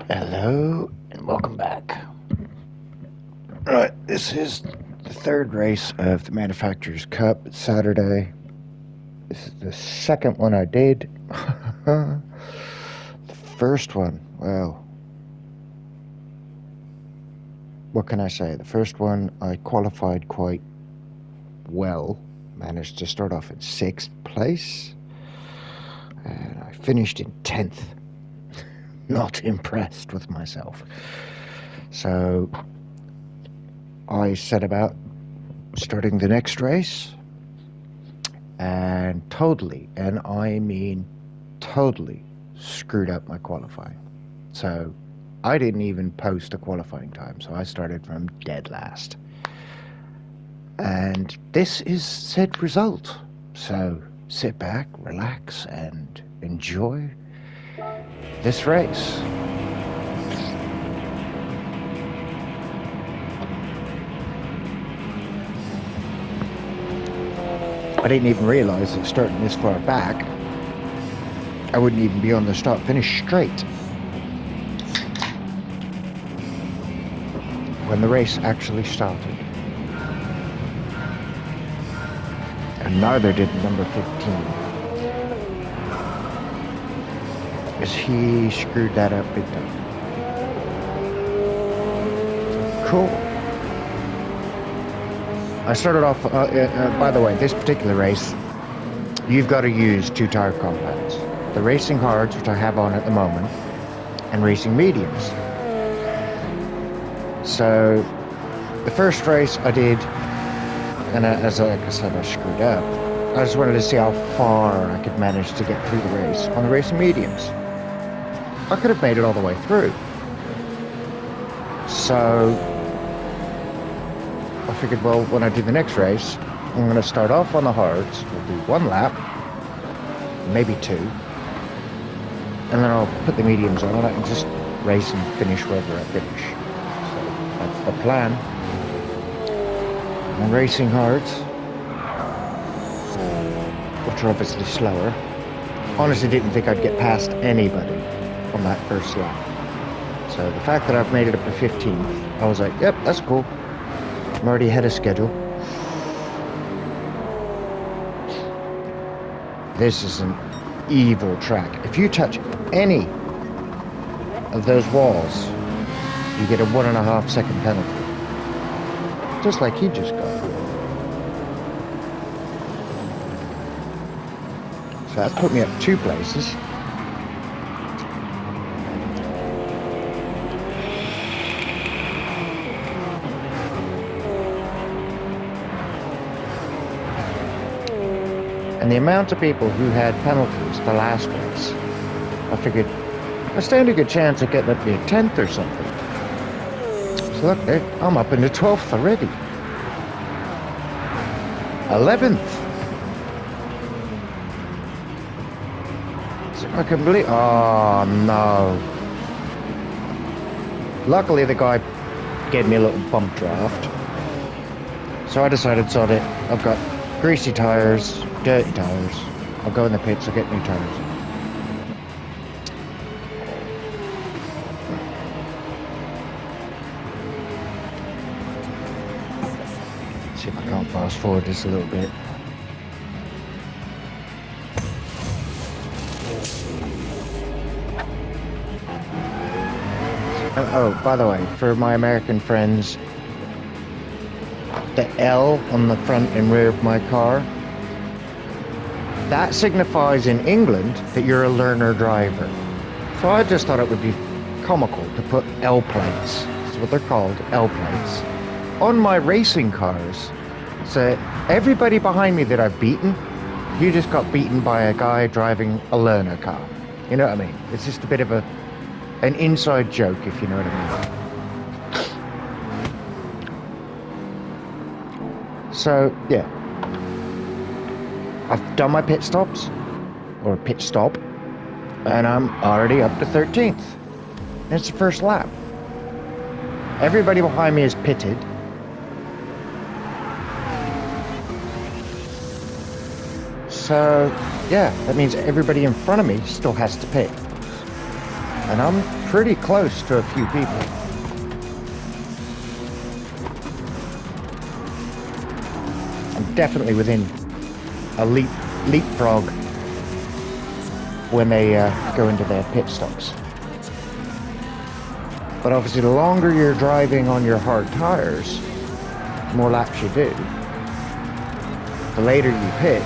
Hello and welcome back. Right, this is the third race of the Manufacturers Cup. It's Saturday. This is the second one I did. The first one, well, what can I say? The first one I qualified quite well. Managed to start off in 6th place. And I finished in 10th. Not impressed with myself. So I set about starting the next race and totally, and I mean totally, screwed up my qualifying. So I didn't even post a qualifying time, so I started from dead last. And this is said result. So sit back, relax, and enjoy this race. I didn't even realize that starting this far back, I wouldn't even be on the start-finish straight when the race actually started. And neither did number 15. Because he screwed that up big time. Cool. I started off, by the way, this particular race, you've got to use 2 tire compounds. The Racing Hards, which I have on at the moment, and Racing Mediums. So, the first race I did, and as like I said, I screwed up. I just wanted to see how far I could manage to get through the race on the Racing Mediums. I could have made it all the way through. So, I figured, well, when I do the next race, I'm going to start off on the hards. We'll do 1 lap, maybe 2, and then I'll put the mediums on it and just race and finish wherever I finish. So that's the plan. I'm racing hards, which are obviously slower. Honestly, didn't think I'd get past anybody on that first lap. So the fact that I've made it up to 15th, I was like, yep, that's cool. I'm already ahead of schedule. This is an evil track. If you touch any of those walls, you get a 1.5 second penalty. Just like he just got. So that's put me up 2 places. And the amount of people who had penalties the last race, I figured I stand a good chance of getting up to a 10th or something. So look, I'm up in the 12th already. 11th. So I can believe. Oh no. Luckily, the guy gave me a little bump draft. So I decided, sod it. I've got greasy tires, dirty tires. I'll go in the pits, I'll get new tires. See if I can't fast forward this a little bit. Oh, by the way, for my American friends, the L on the front and rear of my car, that signifies in England that you're a learner driver. So I just thought it would be comical to put L plates, that's what they're called, L plates, on my racing cars. So everybody behind me that I've beaten, you just got beaten by a guy driving a learner car. You know what I mean? It's just a bit of an inside joke, if you know what I mean. So, yeah. I've done my pit stops, or pit stop, and I'm already up to 13th. And it's the first lap. Everybody behind me is pitted. So, yeah, that means everybody in front of me still has to pit. And I'm pretty close to a few people. I'm definitely within a leapfrog when they go into their pit stops. But obviously the longer you're driving on your hard tires, the more laps you do, the later you pit,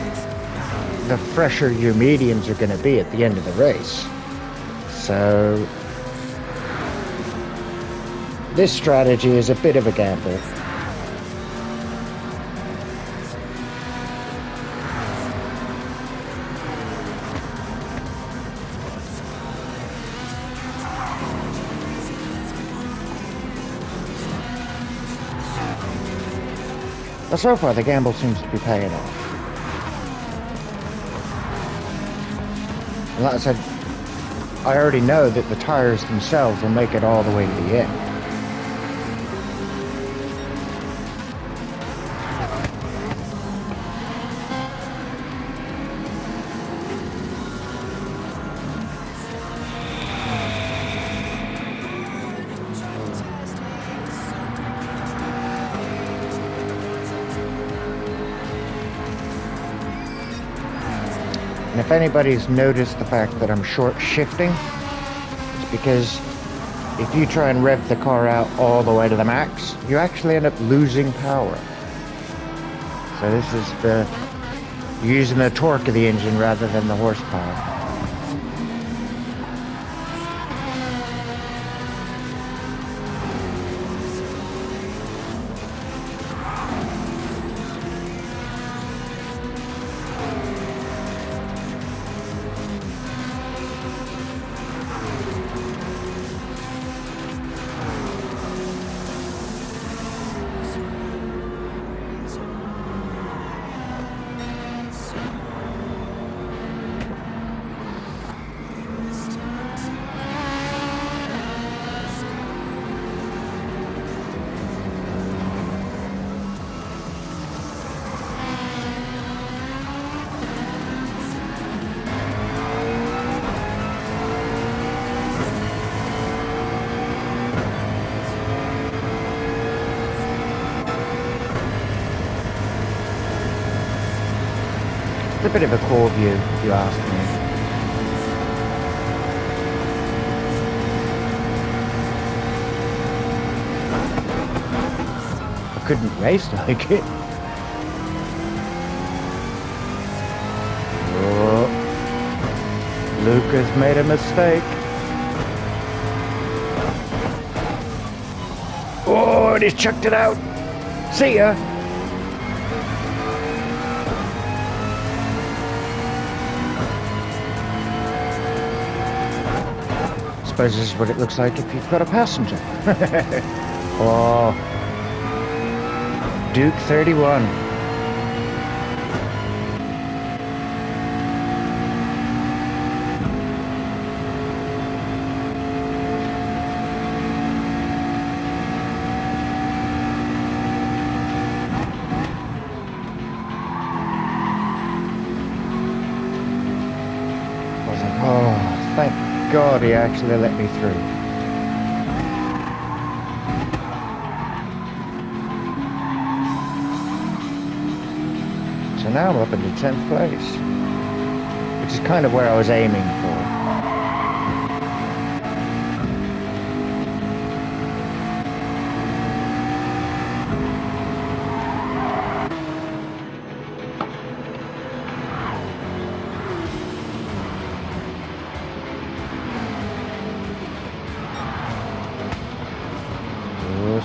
the fresher your mediums are going to be at the end of the race. So this strategy is a bit of a gamble. But so far the gamble seems to be paying off. And like I said, I already know that the tires themselves will make it all the way to the end. And if anybody's noticed the fact that I'm short shifting, it's because if you try and rev the car out all the way to the max, you actually end up losing power. So this is using the torque of the engine rather than the horsepower. It's a bit of a cool view, if you ask me. I couldn't race like it. Oh, Luke has made a mistake. Oh, and he's chucked it out. See ya. I suppose this is what it looks like if you've got a passenger. Oh, Duke 31. I was like, oh, thank God he actually let me through. So now I'm up into 10th place, which is kind of where I was aiming for.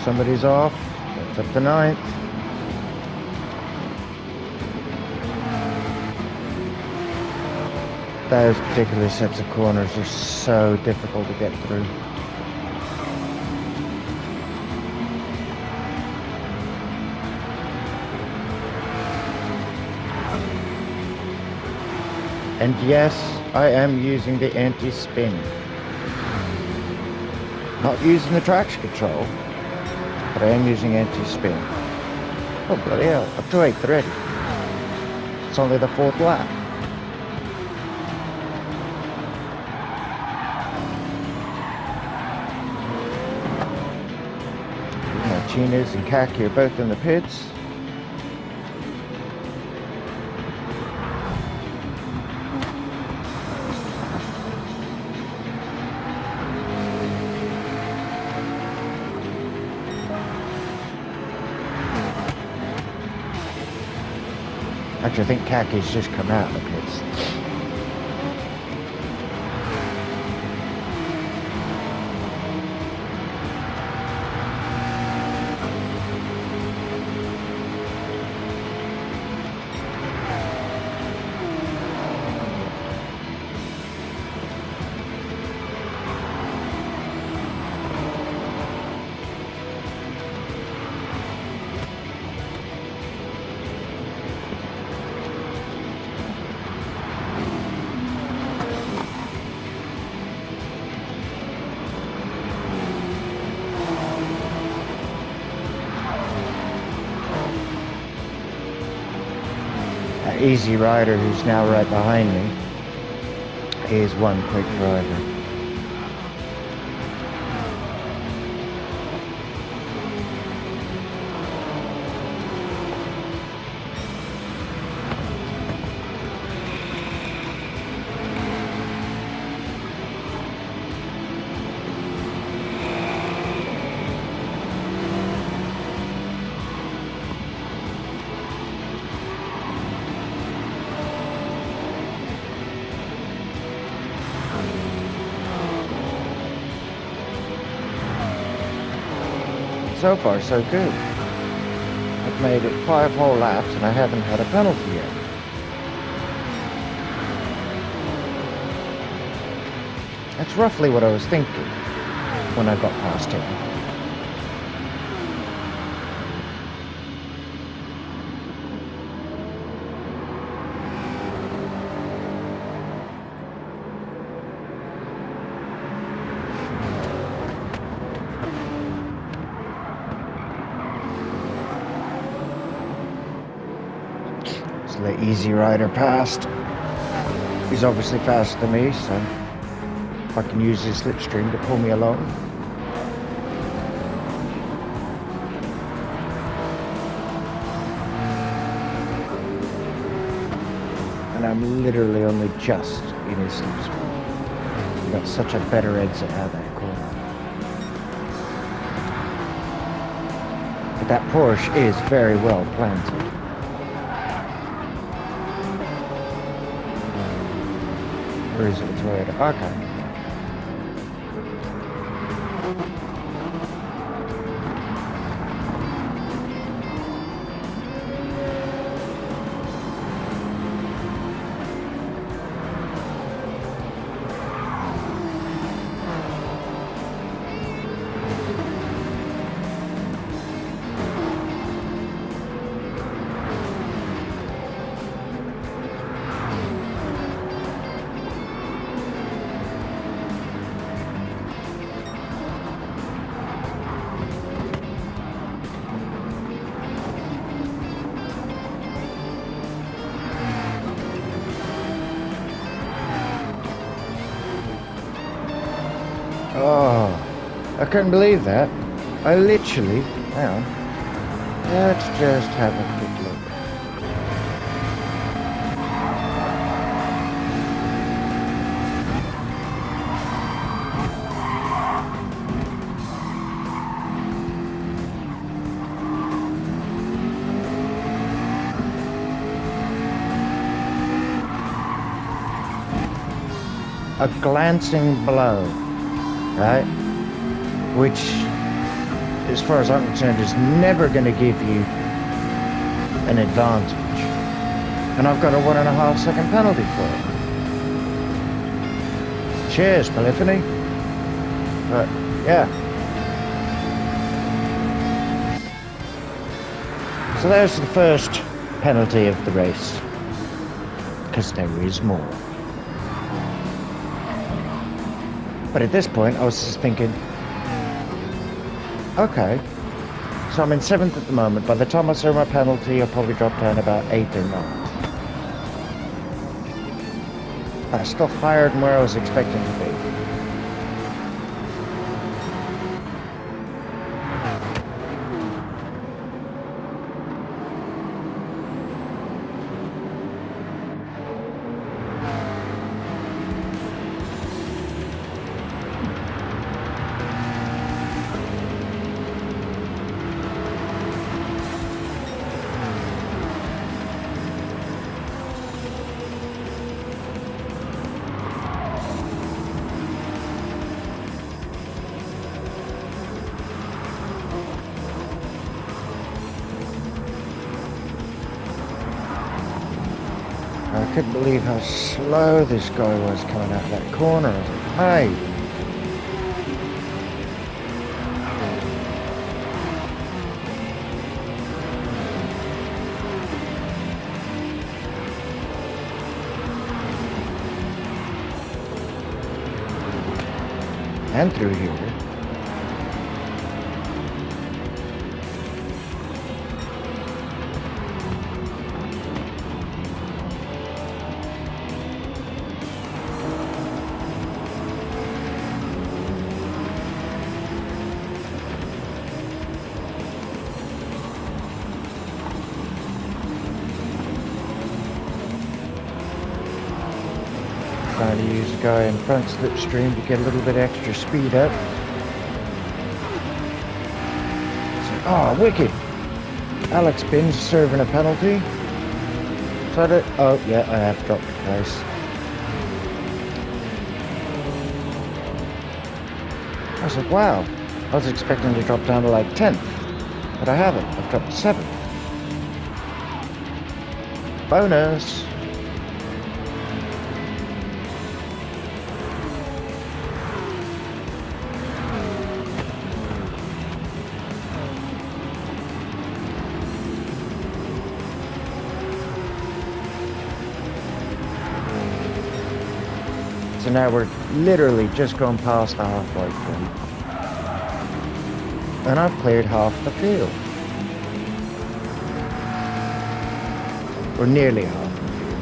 Somebody's off. That's up to 9th. Those particular sets of corners are so difficult to get through. And yes, I am using the anti-spin. Not using the traction control, but I am using anti-spin. Oh bloody hell, up to 8th already. It's only the 4th lap. Martinez and Kaki are both in the pits. Actually, I think Kaki's just come out of the pits. Easy Rider, who's now right behind me, is one quick driver. So far, so good. I've made it 5 whole laps and I haven't had a penalty yet. That's roughly what I was thinking when I got past him. The Easy Rider passed. He's obviously faster than me, so I can use his slipstream to pull me along. And I'm literally only just in his slipstream. He got such a better exit out of that corner. But that Porsche is very well planted. Or is it a Toyota? Okay. Oh, I couldn't believe that. I literally, hang on, let's just have a quick look. A glancing blow, right? Which, as far as I'm concerned, is never going to give you an advantage. And I've got a 1.5 second penalty for it. Cheers, Polyphony. But, yeah. So there's the first penalty of the race. Because there is more. But at this point, I was just thinking, okay, so I'm in 7th at the moment. By the time I serve my penalty, I'll probably drop down about 8th or 9th. That's still higher than where I was expecting to be. couldn't believe how slow this guy was coming out of that corner. I was like, hey. And through here. Trying to use the guy in front slipstream to get a little bit extra speed up. Oh, wicked! Alex Bin's serving a penalty. Is that it? Oh, yeah, I have dropped it twice. I was like, wow. I was expecting to drop down to like 10th, but I haven't. I've dropped to 7th. Bonus! So now we're literally just gone past the halfway point. And I've cleared half the field. Or nearly half the field.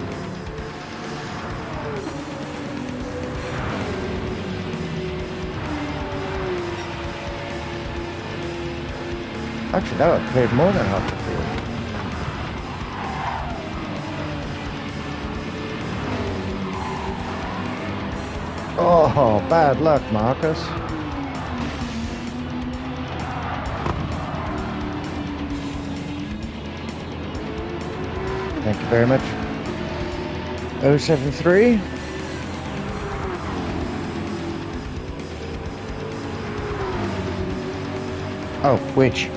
Actually, no, I've cleared more than half the field. Oh, bad luck, Marcus. Thank you very much. 073. Oh, which,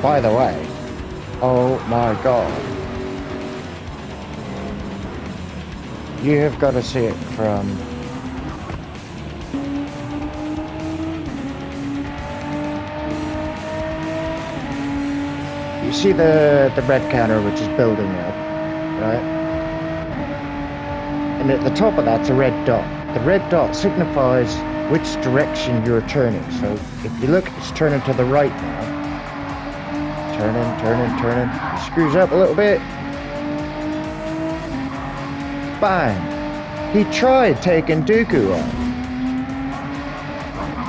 by the way, oh my God. You have got to see it from... You see the red counter which is building up, right? And at the top of that's a red dot. The red dot signifies which direction you're turning. So if you look, it's turning to the right now. Turning. It screws up a little bit. Bang! He tried taking Dooku on.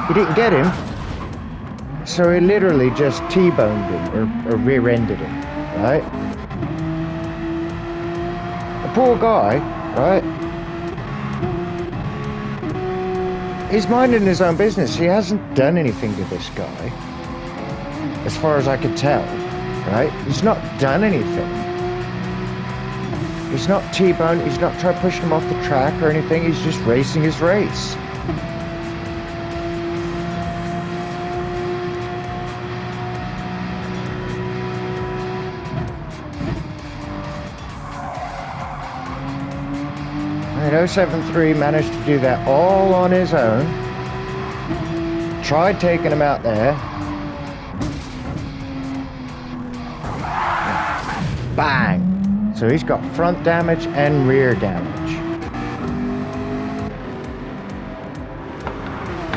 He didn't get him. So he literally just T-boned him, or rear-ended him, right? The poor guy, right? He's minding his own business. He hasn't done anything to this guy, as far as I could tell, right? He's not done anything. He's not T-boned, he's not trying to push him off the track or anything, he's just racing his race. And 073 managed to do that all on his own. Tried taking him out there. Bang! So he's got front damage and rear damage.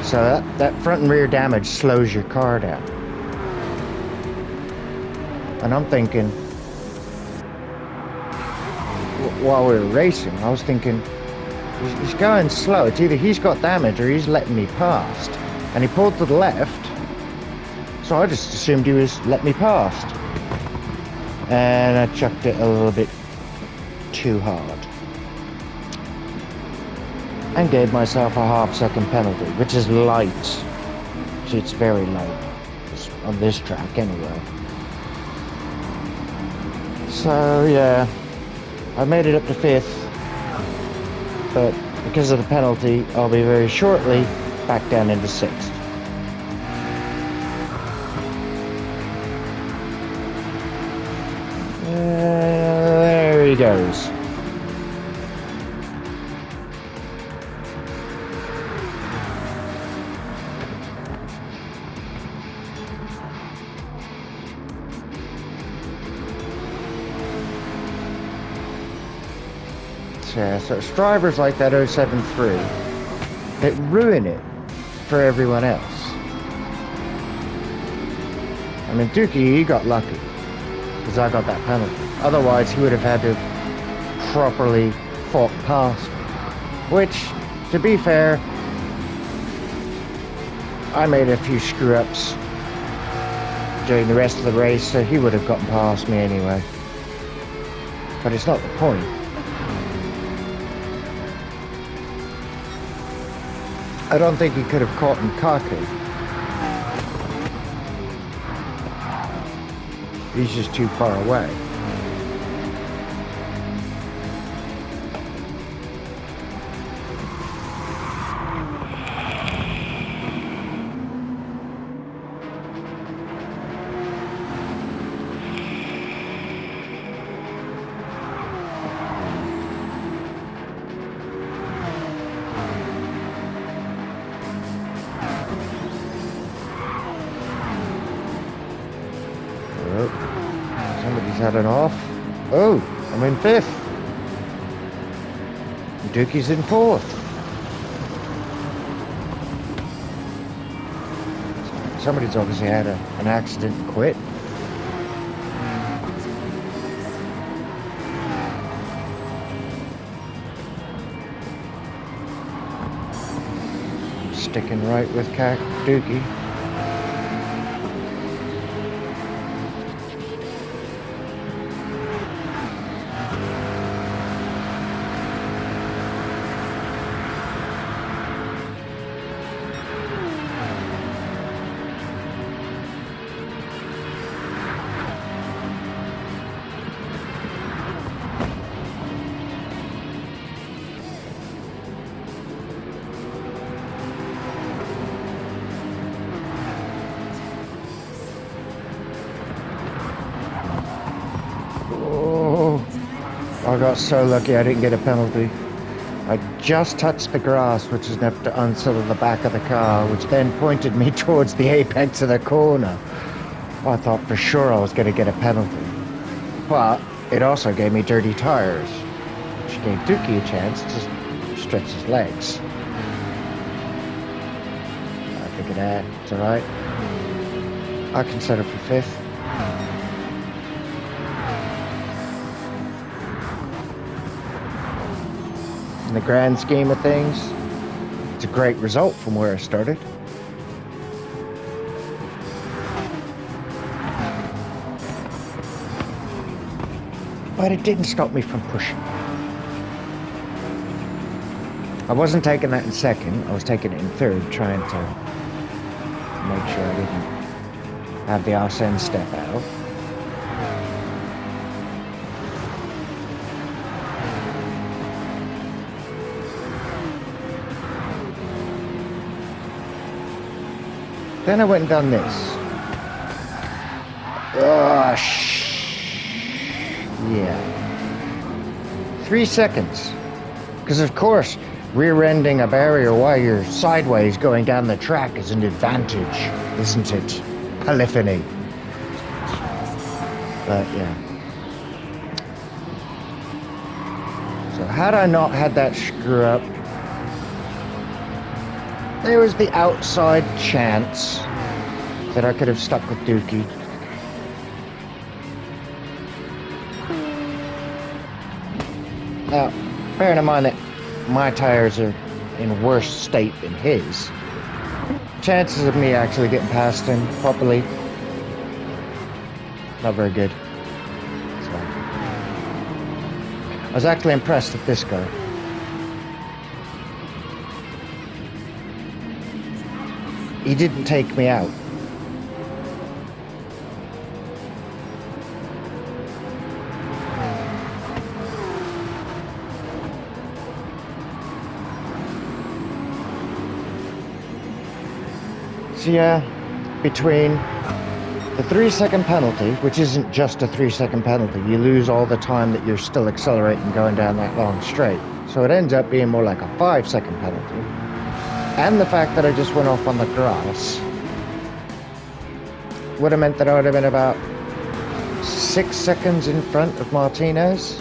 So that front and rear damage slows your car down. And I'm thinking, while we were racing, I was thinking, he's going slow. It's either he's got damage or he's letting me past. And he pulled to the left, so I just assumed he was letting me past. And I chucked it a little bit too hard. And gave myself a half-second penalty, which is light. See, it's very light on this track anyway. So yeah, I made it up to 5th, but because of the penalty, I'll be very shortly back down into 6th. There he goes. Yeah, so it's drivers like that 073 that ruin it for everyone else. I mean, Dookie, he got lucky because I got that penalty. Otherwise, he would have had to properly fought past me. Which, to be fair, I made a few screw-ups during the rest of the race, so he would have gotten past me anyway. But it's not the point. I don't think he could have caught Kaku. He's just too far away. Somebody's had an off. Oh, I'm in 5th. Dookie's in 4th. Somebody's obviously had an accident and quit. Sticking right with Dookie. I got so lucky I didn't get a penalty. I just touched the grass, which is enough to unsettle the back of the car, which then pointed me towards the apex of the corner. I thought for sure I was going to get a penalty. But it also gave me dirty tires, which gave Dookie a chance to stretch his legs. I figured that, it's alright. I can settle for 5th. In the grand scheme of things, it's a great result from where I started. But it didn't stop me from pushing. I wasn't taking that in 2nd, I was taking it in 3rd, trying to make sure I didn't have the Arsene step out. Then I went and done this. Yeah. 3 seconds. Because of course, rear-ending a barrier while you're sideways going down the track is an advantage, isn't it? Polyphony. But yeah. So had I not had that screw up, there was the outside chance that I could have stuck with Dookie. Now, bearing in mind that my tires are in worse state than his, chances of me actually getting past him properly, not very good. So, I was actually impressed with this guy. He didn't take me out. So yeah, between the 3-second penalty, which isn't just a 3-second penalty, you lose all the time that you're still accelerating going down that long straight. So it ends up being more like a 5-second penalty. And the fact that I just went off on the grass would have meant that I would have been about 6 seconds in front of Martinez.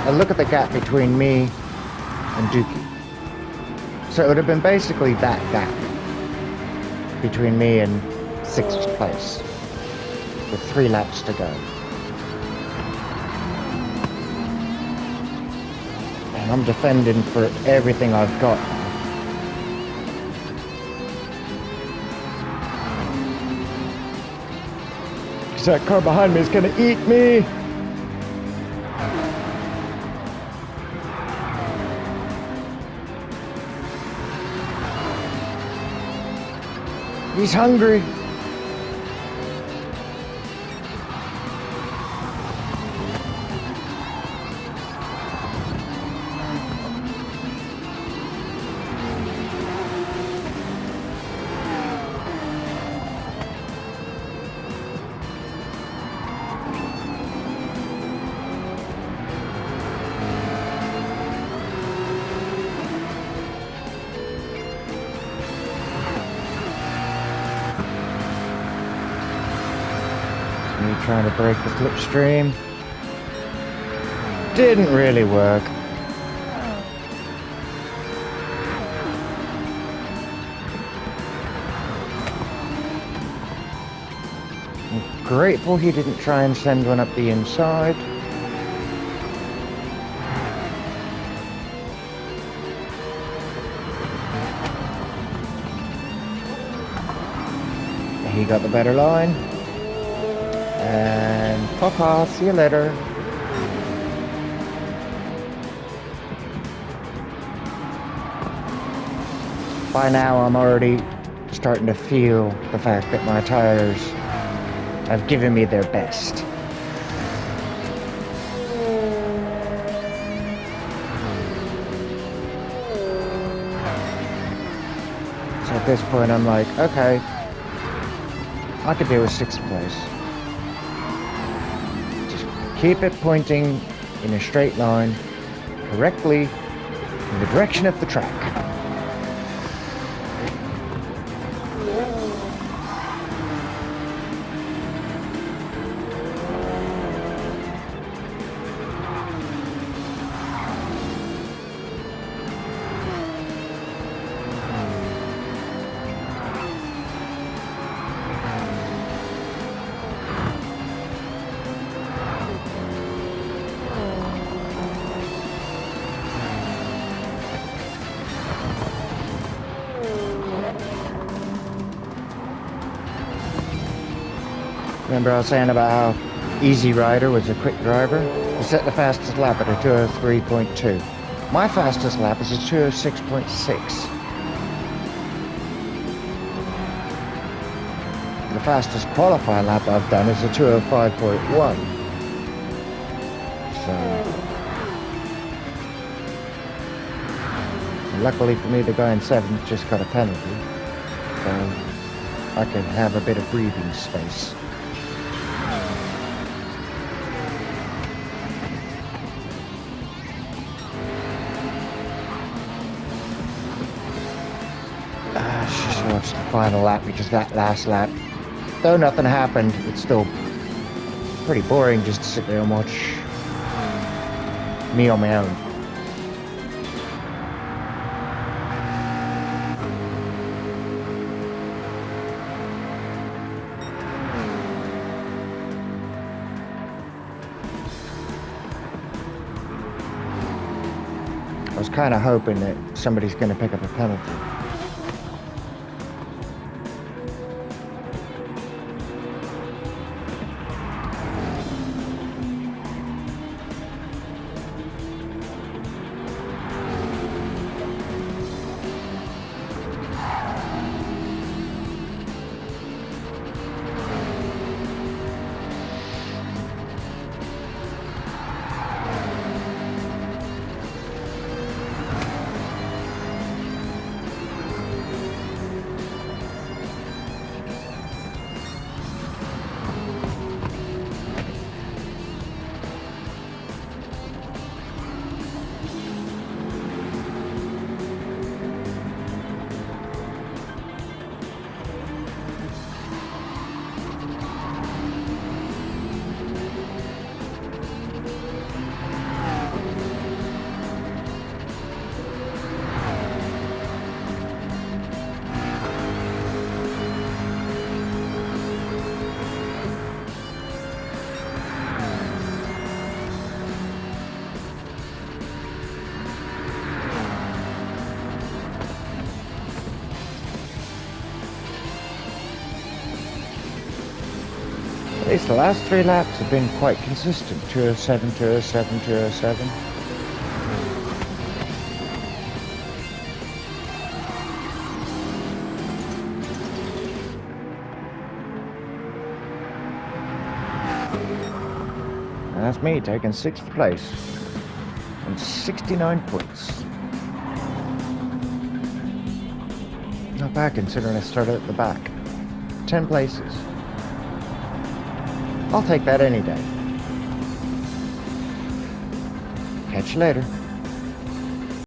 And look at the gap between me and Dookie. So it would have been basically that gap between me and 6th place, with 3 laps to go. And I'm defending for everything I've got now. Because that car behind me is going to eat me. He's hungry. Me trying to break the slipstream. Didn't really work. I'm grateful he didn't try and send one up the inside. He got the better line. And papa, see you later. By now I'm already starting to feel the fact that my tires have given me their best. So at this point I'm like, okay, I could do a 6th place. Keep it pointing in a straight line, correctly, in the direction of the track. Remember I was saying about how Easy Rider was a quick driver? He set the fastest lap at a 2:03.2. My fastest lap is a 2:06.6. The fastest qualifying lap I've done is a 2:05.1. So, luckily for me, the guy in 7th just got a penalty. So I can have a bit of breathing space. Just watch the final lap because that last lap, though nothing happened, it's still pretty boring just to sit there and watch me on my own. I was kind of hoping that somebody's going to pick up a penalty. least the last 3 laps have been quite consistent. 207, 207, 207. And that's me taking 6th place and 69 points. Not bad considering I started at the back. 10 places. I'll take that any day. Catch you later.